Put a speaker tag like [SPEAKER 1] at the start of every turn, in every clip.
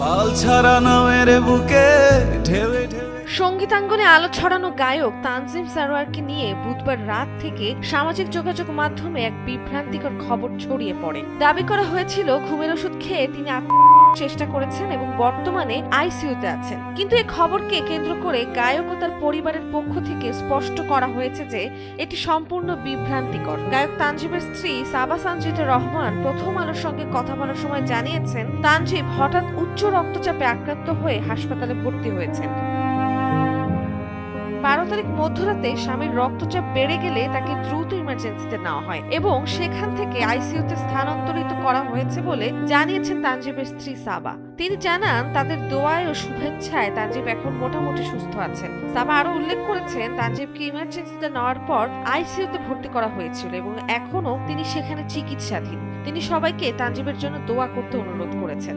[SPEAKER 1] পাল ছাড়া নামের বুকে ঢেউে ঢেউে।
[SPEAKER 2] সঙ্গীতাঙ্গনে আলো ছড়ানো গায়ক তানজিম সারোয়ারকে নিয়ে বুধবার রাত থেকে সামাজিক যোগাযোগ মাধ্যমে এক বিভ্রান্তিকর খবর ছড়িয়ে পড়ে। দাবি করা হয়েছিল ঘুমের ওষুধ খেয়ে তিনি চেষ্টা করেছেন এবং বর্তমানে আইসিইউতে আছেন। কিন্তু এই খবরকে কেন্দ্র করে গায়ক ও তার পরিবারের পক্ষ থেকে স্পষ্ট করা হয়েছে যে এটি সম্পূর্ণ বিভ্রান্তিকর। গায়ক তানজিমের স্ত্রী সাবা সানজিদা রহমান প্রথম আলোর সঙ্গে কথা বলার সময় জানিয়েছেন, তানজিম হঠাৎ উচ্চ রক্তচাপে আক্রান্ত হয়ে হাসপাতালে ভর্তি হয়েছেন। 12 তারিখ মধ্যরাতে স্বামীর রক্তচাপ বেড়ে গেলে তাকে দ্রুত ইমার্জেন্সিতে নেওয়া হয় এবং সেখান থেকে আইসিইউতে স্থানান্তরিত করা হয়েছে বলে জানিয়েছেন তানজিমের স্ত্রী সাবা। তিনি জানান, তাদের দোয়ায় ও শুভেচ্ছায় তানজিম এখন মোটামুটি সুস্থ আছেন। সাবা আরো উল্লেখ করেছেন, তানজিমকে ইমার্জেন্সিতে নেওয়ার পর আইসিইউতে ভর্তি করা হয়েছিল এবং এখনো তিনি সেখানে চিকিৎসাধীন। তিনি সবাইকে তানজিমের জন্য দোয়া করতে অনুরোধ করেছেন।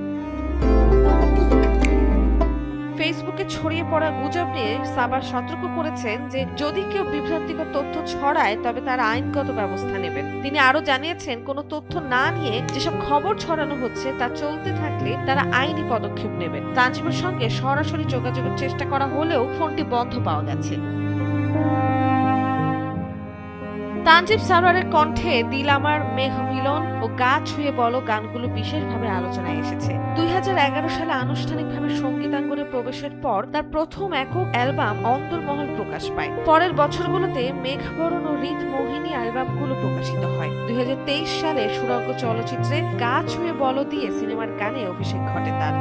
[SPEAKER 2] ফেসবুকে ছড়িয়ে পড়া গুজব নিয়ে সাবা সতর্ক করেছেন যে যদি কেউ বিভ্রান্তিকর তথ্য ছড়ায় তবে তারা আইনগত ব্যবস্থা নেবেন। তিনি আরো জানিয়েছেন, কোনো তথ্য না নিয়ে যেসব খবর ছড়ানো হচ্ছে তা চলতে থাকলে তারা আইনি পদক্ষেপ নেবেন। তানজিমের সঙ্গে সরাসরি যোগাযোগের চেষ্টা করা হলেও ফোনটি বন্ধ পাওয়া গেছে। তানজিম সারোয়ারের কণ্ঠে দিল আমার মেঘ মিলন ও গা ছুঁয়ে বলো গানগুলো বিশেষভাবে আলোচনায় এসেছে। 2011 সালে আনুষ্ঠানিকভাবে সঙ্গীতাঙ্গনে প্রবেশের পর তার প্রথম একক অ্যালবাম অন্দরমহল প্রকাশ পায়। পরের বছরগুলোতে মেঘবরণ ও হৃদ মোহিনী অ্যালবামগুলো প্রকাশিত হয়। 2023 সালে সুরঙ্গ চলচ্চিত্রে গা ছুঁয়ে বলো দিয়ে সিনেমার গানে অভিষেক ঘটে তার।